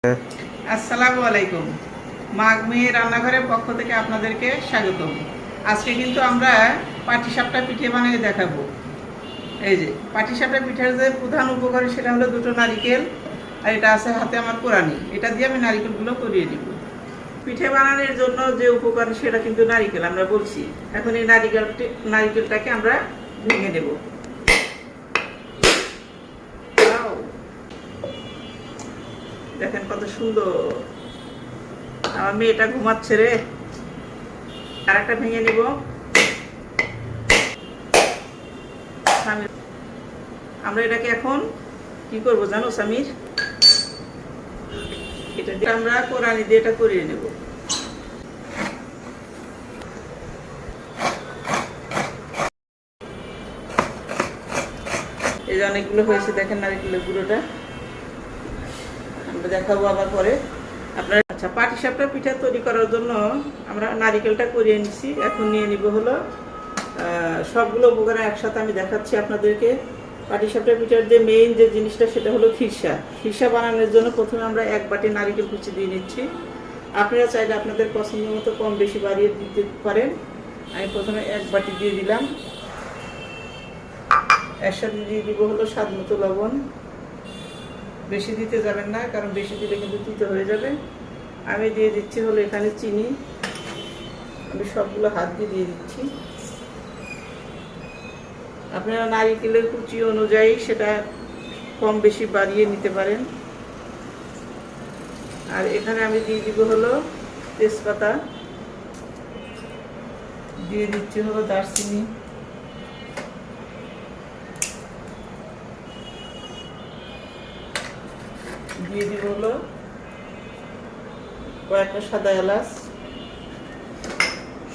আসসালামু আলাইকুম। মাগমি রান্নাঘরের পক্ষ থেকে আপনাদেরকে স্বাগতম। আজকে কিন্তু আমরা পাটিসাপটা পিঠে বানিয়ে দেখাবো। এই যে পাটিসাপটা পিঠার যে প্রধান উপকরণ সেটা হলো দুটো নারিকেল, আর এটা আছে হাতে আমার কোরানি। এটা দিয়ে আমি নারিকেলগুলো করিয়ে দিব। পিঠে বানানোর জন্য যে উপকরণ সেটা কিন্তু নারিকেল আমরা বলছি। এখন এই নারিকেলটাকে আমরা ভেঙে নেব। দেখেন কত সুন্দর। আমার মেয়েটা ঘুমাচ্ছে রে। আর একটা ভেঙে নিব। আমরা এটাকে এখন কি করব জানো সামির? এটা দিয়ে আমরা কোরানি দিয়ে এটা করিয়ে নেব। এই যে অনেকগুলো হয়েছে, দেখেন নারিকেলের গুঁড়োটা। আমরা দেখাবো আবার পরে আপনারা। আচ্ছা, পাটিসাপটা পিঠা তৈরি করার জন্য আমরা নারিকেলটা করিয়ে নিচ্ছি। এখন নিয়ে নিব হলো সবগুলো উপকরণ একসাথে আমি দেখাচ্ছি আপনাদেরকে। পাটিসাপটা পিঠার যে মেইন যে জিনিসটা সেটা হলো খিরসা। খিরসা বানানোর জন্য প্রথমে আমরা 1 বাটি নারিকেল কুচি দিয়ে নিচ্ছি। আপনারা চাইলে আপনাদের পছন্দ মতো কম বেশি বাড়িয়ে দিতে পারেন। আমি প্রথমে 1 বাটি দিয়ে দিলাম। এর সাথে দিয়ে দিব হলো স্বাদ মতো লবণ। বেশি দিতে যাবেন না, কারণ বেশি দিলে কিন্তু তিতো হয়ে যাবে। আমি দিয়ে দিচ্ছি হলো এখানে চিনি। আমি সবগুলো হাত দিয়ে দিচ্ছি। আপনারা নারিকেলের কুচি অনুযায়ী সেটা কম বেশি বাড়িয়ে নিতে পারেন। আর এখানে আমি দিয়ে দিব হলো তেজপাতা, দিয়ে দিচ্ছি হলো দারচিনি, দিয়ে দিব হলো কয়েকটা সাদা এলাচ।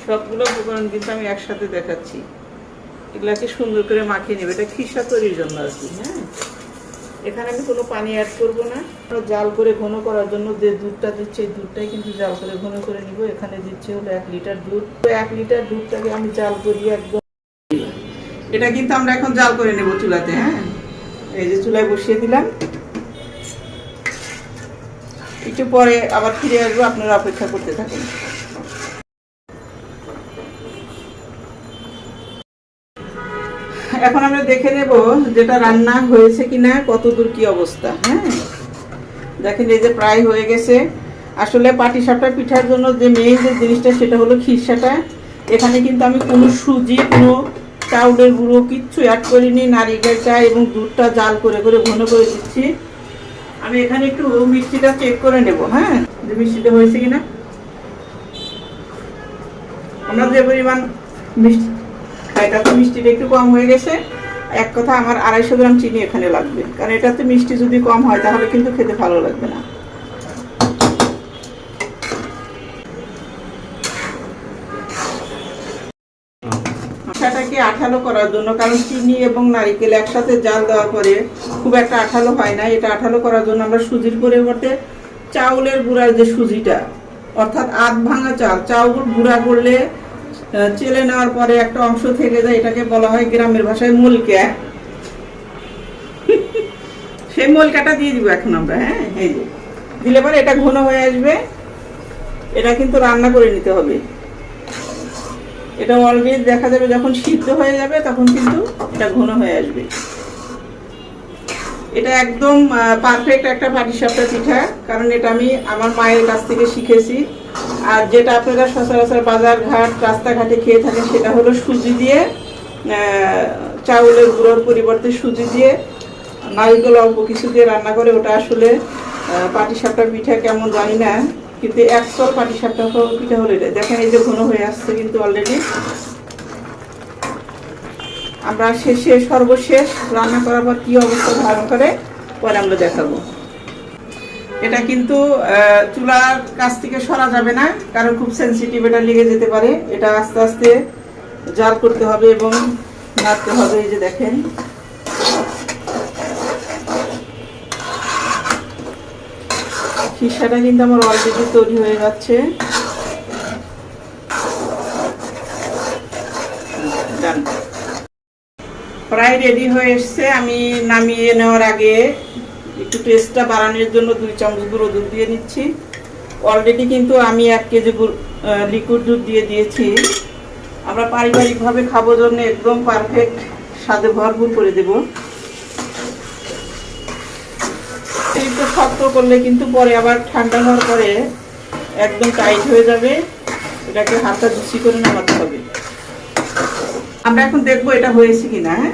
সবগুলো উপকরণ কিন্তু আমি একসাথে দেখাচ্ছি। এগুলাকে সুন্দর করে মাখিয়ে নেবে, এটা খিরসা তৈরির জন্য আর কি। হ্যাঁ, এখানে আমি কোনো পানি অ্যাড করবো না। জাল করে ঘন করার জন্য যে দুধটা দিচ্ছে এই দুধটাই কিন্তু জাল করে ঘন করে নিব। এখানে দিচ্ছে হলো 1 লিটার দুধ। 1 লিটার দুধটাকে আমি জাল করিয়ে একদম, এটা কিন্তু আমরা এখন জাল করে নেব চুলাতে। হ্যাঁ, এই যে চুলায় বসিয়ে দিলাম। একটু পরে আবার ফিরে আসবো, আপনারা অপেক্ষা করতে থাকেন। এখন আমরা দেখে নেব যেটা রান্না হয়েছে কিনা, কতদূর কি অবস্থা। হ্যাঁ, দেখেন এই যে প্রায় হয়ে গেছে। আসলে পাটিসাপটা পিঠার জন্য যে মেইন যে জিনিসটা সেটা হলো খিরসাটা। এখানে কিন্তু আমি কোনো সুজি, কোনো চাউলের গুঁড়ো কিচ্ছু অ্যাড করিনি। নারিকেলটা এবং দুধটা জাল করে করে ঘন করে দিচ্ছি। আমি এখানে একটু মিষ্টিটা চেক করে নেব। হ্যাঁ, যে মিষ্টিটা হয়েছে কিনা। আমরা যে পরিমাণ মিষ্টি খাই তাতে মিষ্টিটা একটু কম হয়ে গেছে। এক কথা, আমার 250 গ্রাম চিনি এখানে লাগবে, কারণ এটাতে মিষ্টি যদি কম হয় তাহলে কিন্তু খেতে ভালো লাগবে না। সেটাকে আঠালো করার জন্য, কারণ চিনি এবং নারিকেল একসাথে জাল দেওয়ার পরে খুব একটা আঠালো হয় না। এটা আঠালো করার জন্য আমরা সুজির পরিবর্তে চাউলের গুঁড়ার যে সুজিটা, অর্থাৎ আধ ভাঙা চাউল গুঁড়া করলে চেলে নেওয়ার পরে একটা অংশ থেকে যায়, এটাকে বলা হয় গ্রামের ভাষায় মলকা। সেই মলকাটা দিয়ে দিব এখন আমরা। হ্যাঁ, এই যে দিলে পরে এটা ঘন হয়ে আসবে। এটা কিন্তু রান্না করে নিতে হবে। এটা অলরেডি দেখা যাবে যখন সিদ্ধ হয়ে যাবে তখন কিন্তু এটা ঘন হয়ে আসবে। এটা একদম পারফেক্ট একটা পাটিসাপটা পিঠা, কারণ এটা আমি আমার মায়ের কাছ থেকে শিখেছি। আর যেটা আপনারা সচরাচর বাজার ঘাট রাস্তাঘাটে খেয়ে থাকেন সেটা হলো সুজি দিয়ে, চাউলের গুঁড়োর পরিবর্তে সুজি দিয়ে নারিকেল অল্প কিছু দিয়ে রান্না করে। ওটা আসলে পাটিসাপটা পিঠা কেমন জানি না, কিন্তু একশোর পাটিসাপটা পিঠা হলে এটা দেখেন এই যে ঘন হয়ে আসছে কিন্তু অলরেডি। আমরা সর্বশেষ রান্না করার পর কি অবস্থা ধারণ করে পরে আমরা দেখাবো। এটা কিন্তু চুলার কাছ থেকে সরা যাবে না, কারণ খুব সেন্সিটিভ, এটা লেগে যেতে পারে। এটা আস্তে আস্তে জাল করতে হবে এবং নাড়তে হবে। এই যে দেখেন খিরসাটা কিন্তু আমার অলরেডি তৈরি হয়ে যাচ্ছে। প্রায় রেডি হয়ে এসছে। আমি নামিয়ে নেওয়ার আগে একটু টেস্টটা বাড়ানোর জন্য 2 চামচ গুঁড়ো দুধ দিয়ে নিচ্ছি। অলরেডি কিন্তু আমি 1 কেজি লিকুইড দুধ দিয়ে দিয়েছি। আমরা পারিবারিকভাবে খাবো জন্য একদম পারফেক্ট স্বাদে ভরপুর করে দেব। একটু শক্ত করলে কিন্তু পরে আবার ঠান্ডা হওয়ার পরে একদম টাইট হয়ে যাবে, এটাকে হাতটা জুসি করে নামাতে হবে। আমরা এখন দেখবো এটা হয়েছে কিনা। হ্যাঁ,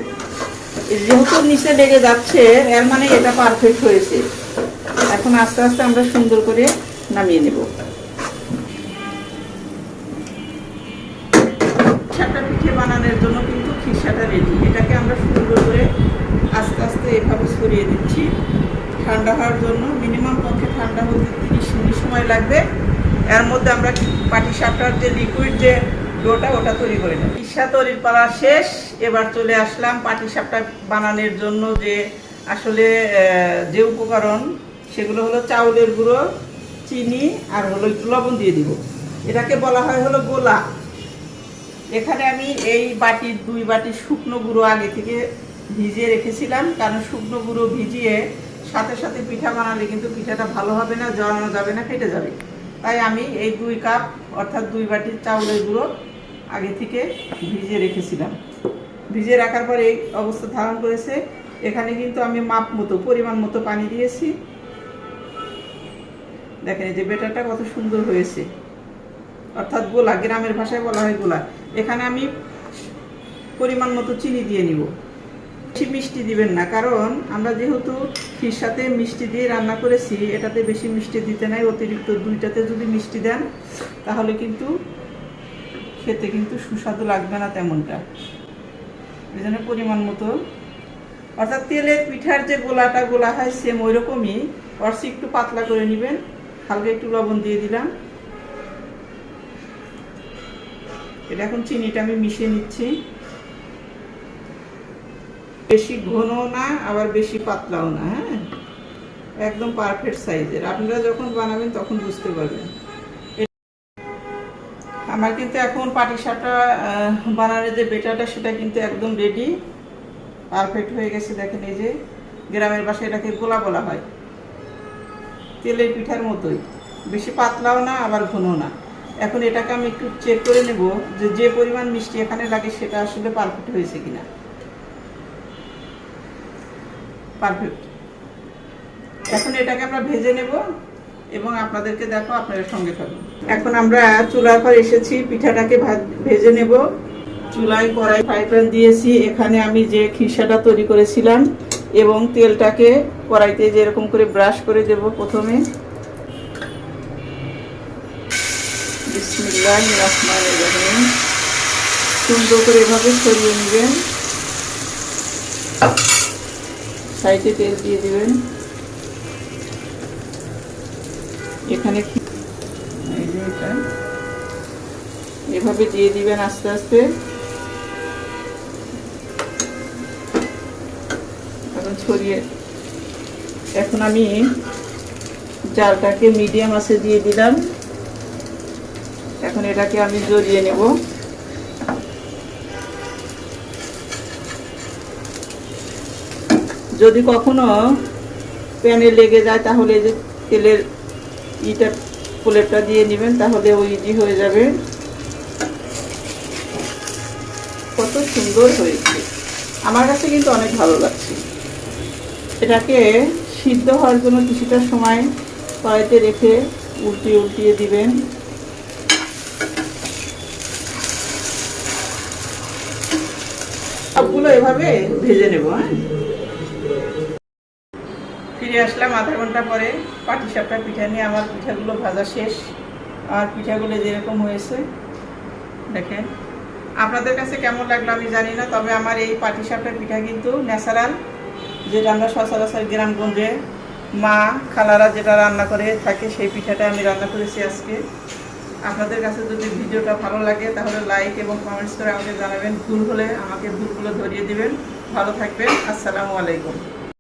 যেহেতু নিচে লেগে যাচ্ছে এর মানে এটা পারফেক্ট হয়েছে। এখন আস্তে আস্তে আমরা সুন্দর করে নামিয়ে নেব। খিরসাটা পিঠে বানানোর জন্য কিন্তু খিরসাটা রেডি। এটাকে আমরা সুন্দর করে আস্তে আস্তে এভাবে ছড়িয়ে দিচ্ছি ঠান্ডা হওয়ার জন্য। মিনিমাম পক্ষে ঠান্ডা হতে 30 মিনিট সময় লাগবে। এর মধ্যে আমরা পাটিসাপটার যে লিকুইড যে ডোটা ওটা তৈরি করে নেব। খিরসা তৈরির পালা শেষ। এবার চলে আসলাম পাটিসাপটা বানানোর জন্য যে আসলে যে উপকরণ সেগুলো হলো চাউলের গুঁড়ো, চিনি আর হলো একটু লবণ দিয়ে দিব। এটাকে বলা হয় হলো গোলা। এখানে আমি এই 2 বাটি শুকনো গুঁড়ো আগে থেকে ভিজিয়ে রেখেছিলাম, কারণ শুকনো গুঁড়ো ভিজিয়ে সাথে সাথে পিঠা বানালে কিন্তু পিঠাটা ভালো হবে না, জড়ানো যাবে না, ফেটে যাবে। তাই আমি এই 2 কাপ অর্থাৎ 2 বাটি চাউলের গুঁড়ো আগে থেকে ভিজিয়ে রেখেছিলাম। ভিজিয়ে রাখার পরে এই অবস্থা ধারণ করেছে। এখানে কিন্তু আমি মাপ মতো পরিমাণ মতো পানি দিয়েছি। দেখেন এই যে বেটারটা কত সুন্দর হয়েছে, অর্থাৎ গোলা, গ্রামের ভাষায় বলা হয় গোলা। এখানে আমি পরিমাণ মতো চিনি দিয়ে নিব। বেশি মিষ্টি দিবেন না, কারণ আমরা যেহেতু খিরসাতে মিষ্টি দিয়ে রান্না করেছি, এটাতে বেশি মিষ্টি দিতে নাই। অতিরিক্ত 2টাতে যদি মিষ্টি দেন তাহলে কিন্তু খেতে কিন্তু সুস্বাদু লাগবে না তেমনটা। এই জন্য পরিমাণ মতো, অর্থাৎ তেলের পিঠার যে গোলাটা গোলা হয় সেম ওই রকমই, অর্সি একটু পাতলা করে নেবেন। হালকা একটু লবণ দিয়ে দিলাম। এটা এখন চিনিটা আমি মিশিয়ে নিচ্ছি। বেশি ঘন না আবার বেশি পাতলাও না। হ্যাঁ, একদম পারফেক্ট সাইজের। আপনারা যখন বানাবেন তখন বুঝতে পারবেন। আমার কিন্তু এখন পাটিসাপটা বানানোর যে বেটারটা সেটা কিন্তু একদম রেডি, পারফেক্ট হয়ে গেছে। দেখেন এই যে গ্রামের বাসায় এটাকে গোলা বলা হয়, তেলের পিঠার মতোই, বেশি পাতলাও না আবার ঘন না। এখন এটাকে আমি একটু চেক করে নেব যে যে পরিমাণ মিষ্টি এখানে লাগে সেটা আসলে পারফেক্ট হয়েছে কিনা। পারফেক্ট। এখন এটাকে আমরা ভেজে নেব এবং আপনাদেরকে দেখো, আপনাদের সঙ্গে থাকুন। এখন আমরা চুলার পর এসেছি, পিঠাটাকে ভেজে নেব। চুলায় কড়াই ফ্রাই প্যান দিয়েছি। এখানে আমি যে খিরসাটা তৈরি করেছিলাম এবং তেলটাকে কড়াইতে যেরকম করে ব্রাশ করে দেব। প্রথমে বিসমিল্লাহির রহমানির রহিম, সুন্দর করে এভাবে ছড়িয়ে নেবেন। সাইডে তেল দিয়ে দিবেন। এখানে এভাবে দিয়ে দিবেন আস্তে আস্তে। এখন ছড়িয়ে, এখন আমি জালটাকে মিডিয়াম আঁচে দিয়ে দিলাম। এখন এটাকে আমি জড়িয়ে নেব। যদি কখনো প্যানে লেগে যায় তাহলে যে তেলের প্লেটটা দিয়ে নেবেন, তাহলে ওই ইজি হয়ে যাবে। কত সুন্দর হয়েছে, আমার কাছে কিন্তু অনেক ভালো লাগছে। এটাকে সিদ্ধ হওয়ার জন্য কিছুটা সময় কড়াইতে রেখে উল্টিয়ে দিবেন। সবগুলো এভাবে ভেজে নেব। ফিরে আসলাম আধা ঘন্টা পরে পাটিসাপটা পিঠা নিয়ে। আমার পিঠাগুলো ভাজা শেষ। আর পিঠাগুলো যেরকম হয়েছে দেখেন। আপনাদের কাছে কেমন লাগলো আমি জানি না, তবে আমার এই পাটিসাপটা পিঠা কিন্তু ন্যাচারাল, যেটা আমরা সচরাচর গ্রামগঞ্জে মা খালারা যেটা রান্না করে থাকে সেই পিঠাটা আমি রান্না করেছি আজকে। আপনাদের কাছে যদি ভিডিওটা ভালো লাগে তাহলে লাইক এবং কমেন্টস করে আমাকে জানাবেন। ভুল হলে আমাকে ভুলগুলো ধরিয়ে দিবেন। ভালো থাকবেন। আসসালামু আলাইকুম।